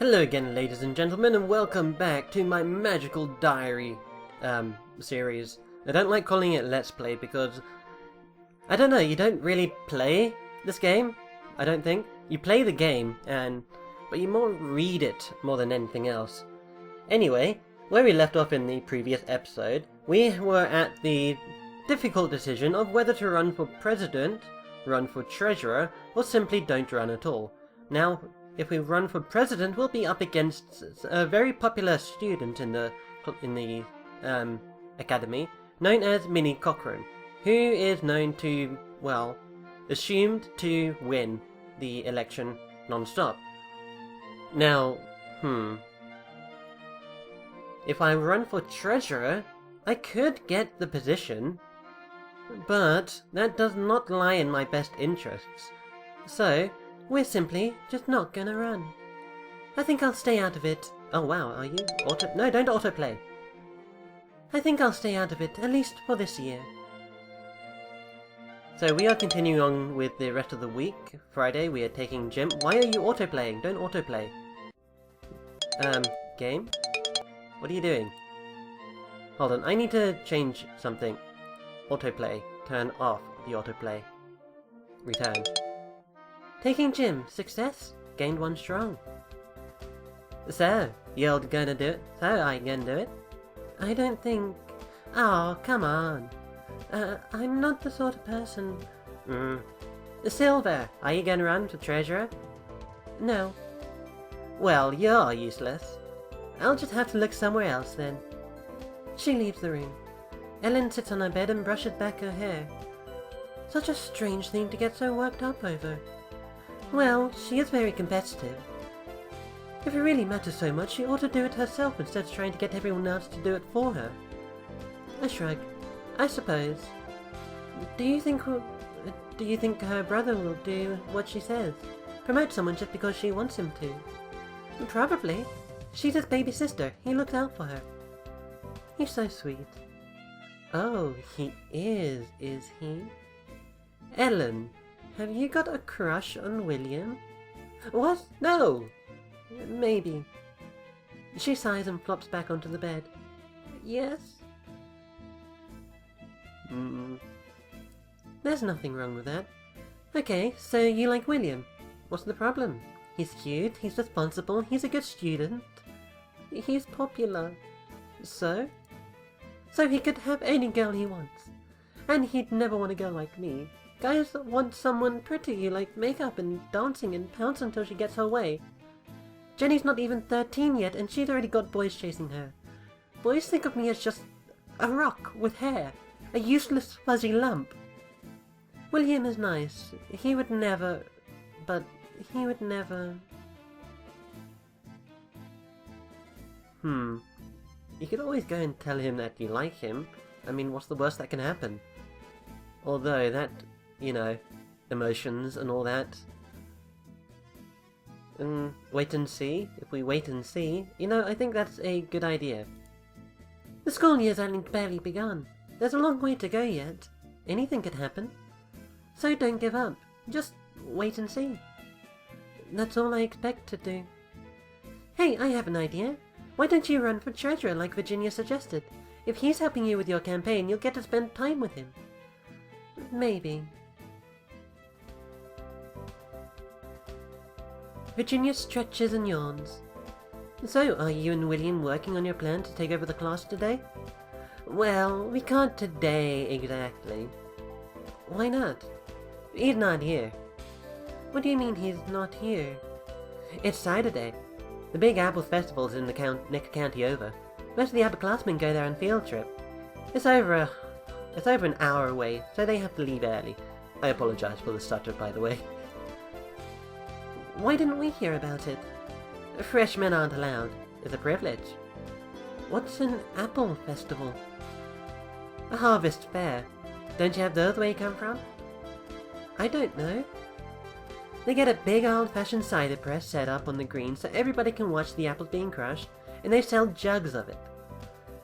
Hello again, ladies and gentlemen, and welcome back to my magical diary series. I don't like calling it Let's Play because, I don't know, you don't really play this game, I don't think. You play the game, but you more read it more than anything else. Anyway, where we left off in the previous episode, we were at the difficult decision of whether to run for president, run for treasurer, or simply don't run at all. Now, if we run for president, we'll be up against a very popular student in the academy, known as Minnie Cochran, who is known to, well, assumed to win the election non-stop. Now, if I run for treasurer, I could get the position, but that does not lie in my best interests. So, we're simply just not gonna run. I think I'll stay out of it. Oh wow, are you? No, don't autoplay. I think I'll stay out of it, at least for this year. So we are continuing on with the rest of the week. Friday we are taking gym. Why are you autoplaying? Don't autoplay. Game? What are you doing? Hold on, I need to change something. Autoplay. Turn off the autoplay. Return. Taking gym. Success. Gained 1 strong. So, you're gonna do it? So, I gonna do it? I don't think... Oh, come on. I'm not the sort of person... Silver, are you gonna run for treasurer? No. Well, you're useless. I'll just have to look somewhere else then. She leaves the room. Ellen sits on her bed and brushes back her hair. Such a strange thing to get so worked up over. Well, she is very competitive. If it really matters so much, she ought to do it herself instead of trying to get everyone else to do it for her. I shrug. I suppose. Do you think her brother will do what she says? Promote someone just because she wants him to? Probably. She's his baby sister. He looks out for her. He's so sweet. Oh, he is he? Ellen, have you got a crush on William? What? No! Maybe. She sighs and flops back onto the bed. Yes? There's nothing wrong with that. Okay, so you like William. What's the problem? He's cute, he's responsible, he's a good student. He's popular. So? So he could have any girl he wants. And he'd never want a girl like me. Guys want someone pretty who like makeup and dancing and pounce until she gets her way. Jenny's not even 13 yet and she's already got boys chasing her. Boys think of me as just a rock with hair. A useless fuzzy lump. William is nice. He would never... But he would never... You could always go and tell him that you like him. I mean, what's the worst that can happen? Although that, you know, emotions and all that. Wait and see. If we wait and see, you know, I think that's a good idea. The school year's only barely begun. There's a long way to go yet. Anything could happen. So don't give up. Just wait and see. That's all I expect to do. Hey, I have an idea. Why don't you run for treasurer like Virginia suggested? If he's helping you with your campaign, you'll get to spend time with him. Maybe. Virginia stretches and yawns. So, are you and William working on your plan to take over the class today? Well, we can't today exactly. Why not? He's not here. What do you mean he's not here? It's Saturday. The Big Apple Festival is in the next county over. Most of the upperclassmen go there on field trip. It's over an hour away, so they have to leave early. I apologize for the stutter, by the way. Why didn't we hear about it? Freshmen aren't allowed. It's a privilege. What's an apple festival? A harvest fair. Don't you have those where you come from? I don't know. They get a big old-fashioned cider press set up on the green so everybody can watch the apples being crushed, and they sell jugs of it.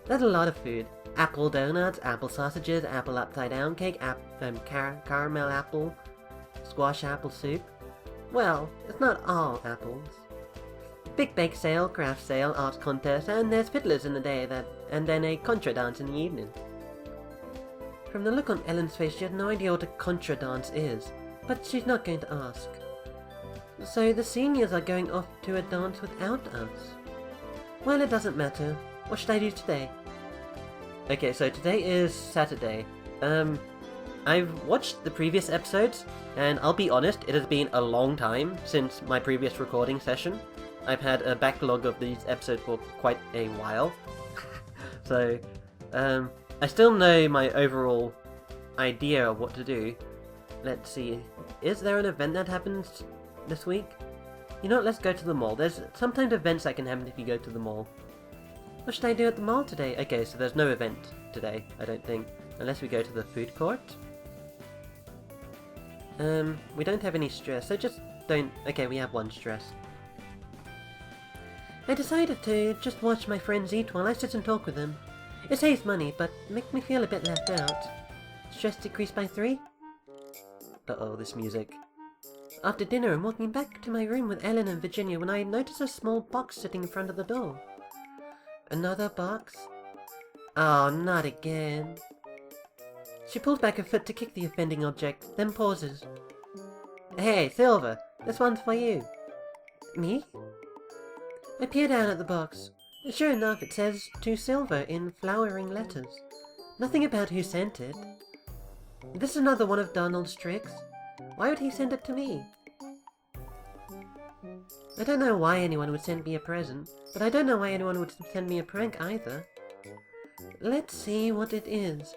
There's a lot of food. Apple donuts, apple sausages, apple upside-down cake, caramel apple, squash apple soup. Well, it's not all apples. Big bake sale, craft sale, art contest, and there's fiddlers in the day, and then a contra dance in the evening. From the look on Ellen's face, she had no idea what a contra dance is, but she's not going to ask. So the seniors are going off to a dance without us. Well, it doesn't matter. What should I do today? Okay, so today is Saturday. I've watched the previous episodes, and I'll be honest, it has been a long time since my previous recording session. I've had a backlog of these episodes for quite a while. So, I still know my overall idea of what to do. Let's see, is there an event that happens this week? You know what, let's go to the mall. There's sometimes events that can happen if you go to the mall. What should I do at the mall today? Okay, so there's no event today, I don't think. Unless we go to the food court. We don't have any stress, so just don't... Okay, we have one stress. I decided to just watch my friends eat while I sit and talk with them. It saves money, but makes me feel a bit left out. Stress decreased by 3? Uh-oh, this music. After dinner, I'm walking back to my room with Ellen and Virginia when I notice a small box sitting in front of the door. Another box? Oh, not again. She pulls back her foot to kick the offending object, then pauses. Hey, Silver, this one's for you. Me? I peer down at the box. Sure enough, it says to Silver in flowering letters. Nothing about who sent it. This is another one of Donald's tricks. Why would he send it to me? I don't know why anyone would send me a present, but I don't know why anyone would send me a prank either. Let's see what it is.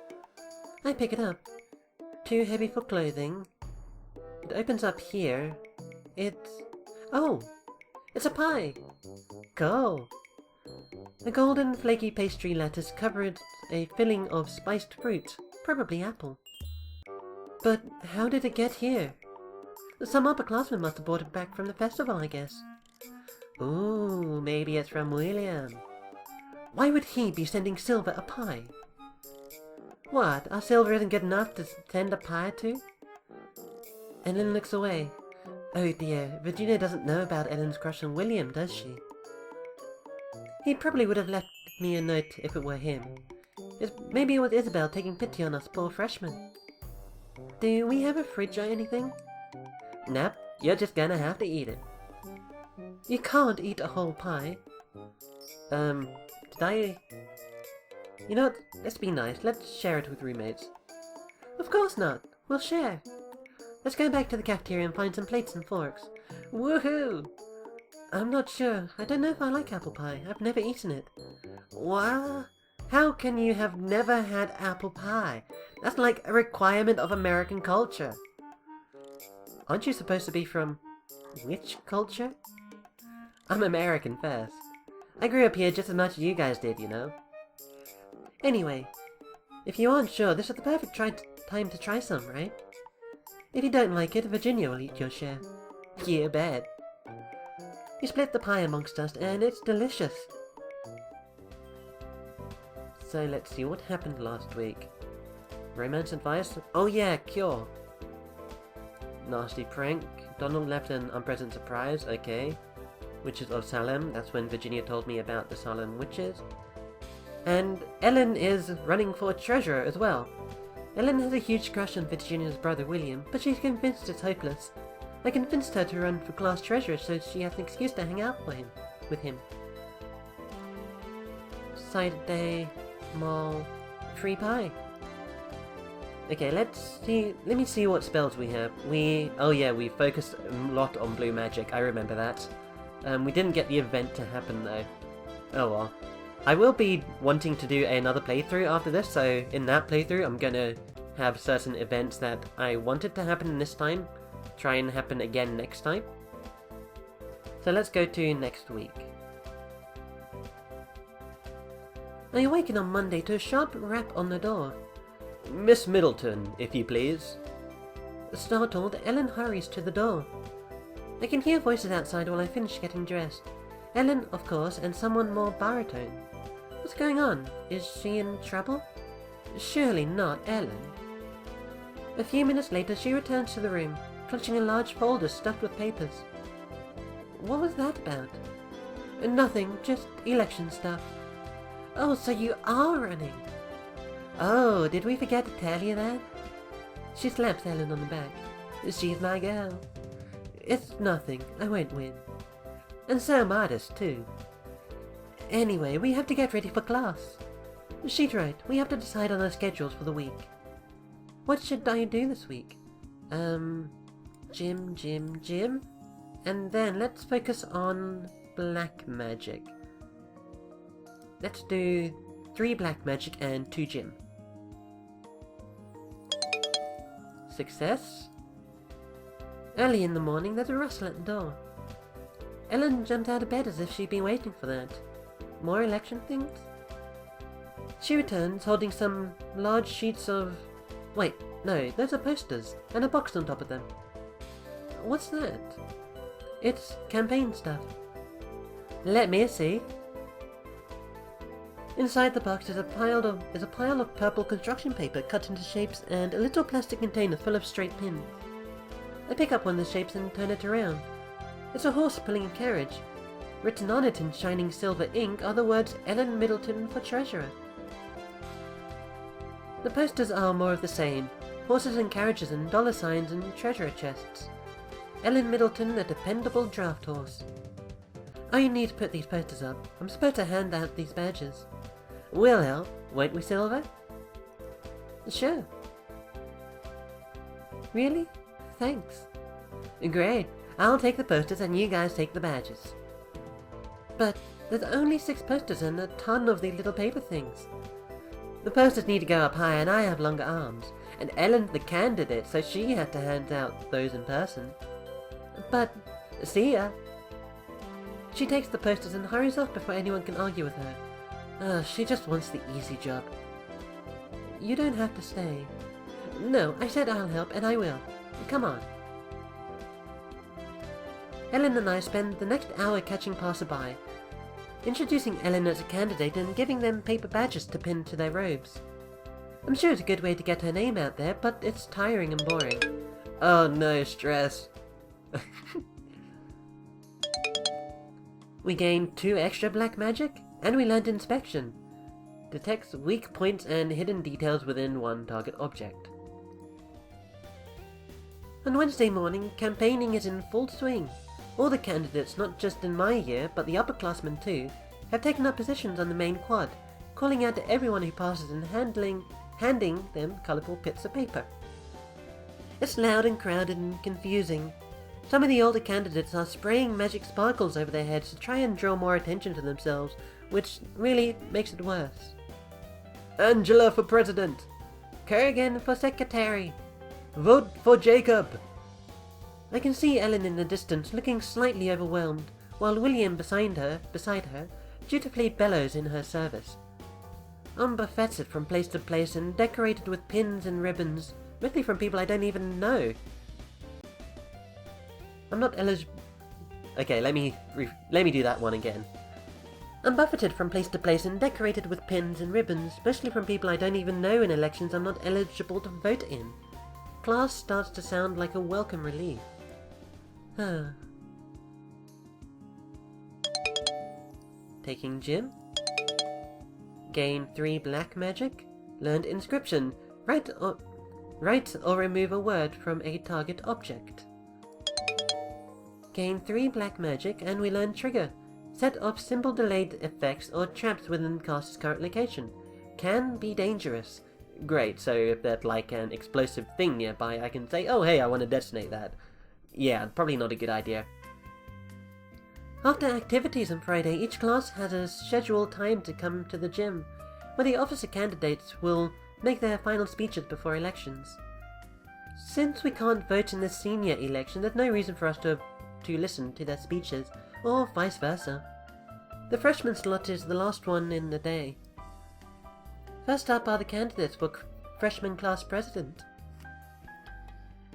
I pick it up. Too heavy for clothing. It opens up here. It's... Oh! It's a pie! Cool! A golden flaky pastry lattice covered a filling of spiced fruit, probably apple. But how did it get here? Some upperclassmen must have brought it back from the festival, I guess. Ooh, maybe it's from William. Why would he be sending Silver a pie? What, our Silver isn't good enough to send a pie to? Ellen looks away. Oh dear, Virginia doesn't know about Ellen's crush on William, does she? He probably would have left me a note if it were him. Maybe it was Isabel taking pity on us poor freshmen. Do we have a fridge or anything? Nope, you're just gonna have to eat it. You can't eat a whole pie. Did I... You know what, let's be nice, let's share it with roommates. Of course not, we'll share. Let's go back to the cafeteria and find some plates and forks. Woohoo! I'm not sure, I don't know if I like apple pie, I've never eaten it. What? How can you have never had apple pie? That's like a requirement of American culture. Aren't you supposed to be from... which culture? I'm American first. I grew up here just as much as you guys did, you know. Anyway, if you aren't sure, this is the perfect time to try some, right? If you don't like it, Virginia will eat your share. You bet. We split the pie amongst us, and it's delicious. So let's see, what happened last week? Romance advice? Oh yeah, cure. Nasty prank. Donald left an unpleasant surprise, okay. Witches of Salem, that's when Virginia told me about the Salem witches. And Ellen is running for treasurer as well. Ellen has a huge crush on Virginia's brother William, but she's convinced it's hopeless. I convinced her to run for class treasurer so she has an excuse to hang out with him. Cider day, mall, free pie. Okay, let me see what spells we have. Oh yeah, we focused a lot on blue magic, I remember that. We didn't get the event to happen though. Oh well. I will be wanting to do another playthrough after this, so in that playthrough I'm gonna have certain events that I wanted to happen this time, try and happen again next time. So let's go to next week. I awaken on Monday to a sharp rap on the door. Miss Middleton, if you please. Startled, Ellen hurries to the door. I can hear voices outside while I finish getting dressed. Ellen, of course, and someone more baritone. What's going on? Is she in trouble? Surely not Ellen. A few minutes later, she returns to the room, clutching a large folder stuffed with papers. What was that about? Nothing, just election stuff. Oh, so you are running? Oh, did we forget to tell you that? She slaps Ellen on the back. She's my girl. It's nothing, I won't win. And so modest, too. Anyway, we have to get ready for class. She's right, we have to decide on our schedules for the week. What should I do this week? Gym. And then let's focus on black magic. Let's do 3 black magic and 2 gym. Success. Early in the morning, there's a rustle at the door. Ellen jumped out of bed as if she'd been waiting for that. More election things? She returns, holding some large sheets of... Wait, no, those are posters, and a box on top of them. What's that? It's campaign stuff. Let me see. Inside the box is a pile of purple construction paper cut into shapes and a little plastic container full of straight pins. I pick up one of the shapes and turn it around. It's a horse pulling a carriage. Written on it in shining silver ink are the words Ellen Middleton for Treasurer. The posters are more of the same. Horses and carriages and dollar signs and treasurer chests. Ellen Middleton, a dependable draft horse. I need to put these posters up. I'm supposed to hand out these badges. We'll help, won't we, Silver? Sure. Really? Thanks. Great. I'll take the posters and you guys take the badges. But there's only 6 posters and a ton of these little paper things. The posters need to go up high and I have longer arms. And Ellen's the candidate, so she had to hand out those in person. But, see ya. She takes the posters and hurries off before anyone can argue with her. She just wants the easy job. You don't have to stay. No, I said I'll help, and I will. Come on. Ellen and I spend the next hour catching passerby, introducing Ellen as a candidate and giving them paper badges to pin to their robes. I'm sure it's a good way to get her name out there, but it's tiring and boring. Oh no, stress. We gained 2 extra black magic, and we learned inspection. Detects weak points and hidden details within one target object. On Wednesday morning, campaigning is in full swing. All the candidates, not just in my year, but the upperclassmen too, have taken up positions on the main quad, calling out to everyone who passes and handing them colourful bits of paper. It's loud and crowded and confusing. Some of the older candidates are spraying magic sparkles over their heads to try and draw more attention to themselves, which really makes it worse. Angela for president! Kerrigan for secretary! Vote for Jacob! I can see Ellen in the distance, looking slightly overwhelmed, while William beside her, dutifully bellows in her service. I'm buffeted from place to place and decorated with pins and ribbons, mostly from people I don't even know. I'm not eligible. Okay, let me do that one again. I'm buffeted from place to place and decorated with pins and ribbons, mostly from people I don't even know in elections I'm not eligible to vote in. Class starts to sound like a welcome relief. Taking gym. Gain 3 black magic. Learned inscription. Write or remove a word from a target object. Gain 3 black magic and we learn trigger. Set off simple delayed effects or traps within the cast's current location. Can be dangerous. Great, so if there's like an explosive thing nearby, I can say, oh hey, I want to detonate that. Yeah, probably not a good idea. After activities on Friday, each class has a scheduled time to come to the gym, where the officer candidates will make their final speeches before elections. Since we can't vote in the senior election, there's no reason for us to listen to their speeches, or vice versa. The freshman slot is the last one in the day. First up are the candidates for freshman class president.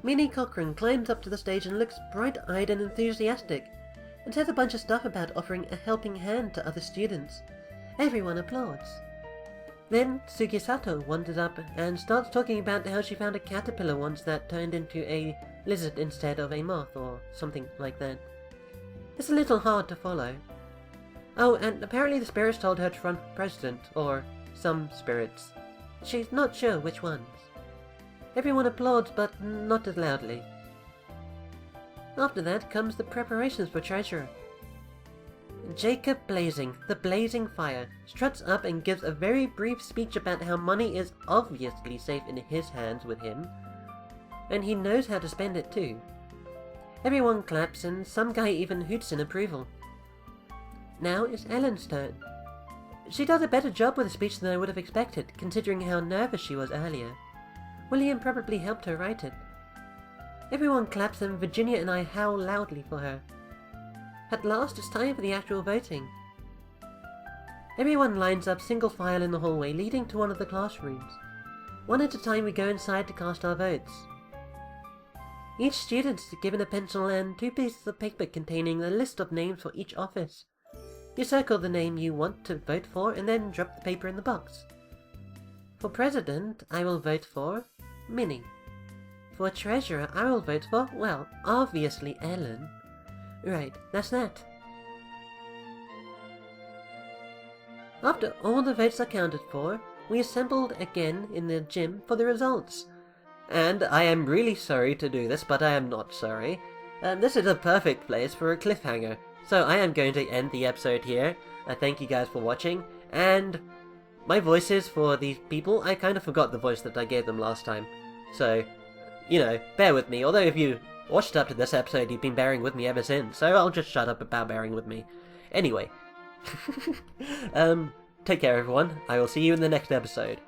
Minnie Cochran climbs up to the stage and looks bright-eyed and enthusiastic, and says a bunch of stuff about offering a helping hand to other students. Everyone applauds. Then Sugi Sato wanders up and starts talking about how she found a caterpillar once that turned into a lizard instead of a moth or something like that. It's a little hard to follow. Oh, and apparently the spirits told her to run for president, or some spirits. She's not sure which ones. Everyone applauds, but not as loudly. After that comes the preparations for treasurer. Jacob Blazing, the Blazing Fire, struts up and gives a very brief speech about how money is obviously safe in his hands with him, and he knows how to spend it too. Everyone claps and some guy even hoots in approval. Now it's Ellen's turn. She does a better job with the speech than I would have expected, considering how nervous she was earlier. William probably helped her write it. Everyone claps and Virginia and I howl loudly for her. At last, it's time for the actual voting. Everyone lines up single file in the hallway leading to one of the classrooms. One at a time we go inside to cast our votes. Each student is given a pencil and 2 pieces of paper containing a list of names for each office. You circle the name you want to vote for and then drop the paper in the box. For president, I will vote for Minnie. For treasurer, I will vote for, well, obviously Ellen. Right, that's that. After all the votes are counted for, we assembled again in the gym for the results. And I am really sorry to do this, but I am not sorry. This is a perfect place for a cliffhanger. So I am going to end the episode here. I thank you guys for watching, and my voices for these people, I kind of forgot the voice that I gave them last time. So, you know, bear with me. Although if you watched up to this episode, you've been bearing with me ever since, so I'll just shut up about bearing with me. Anyway, take care everyone. I will see you in the next episode.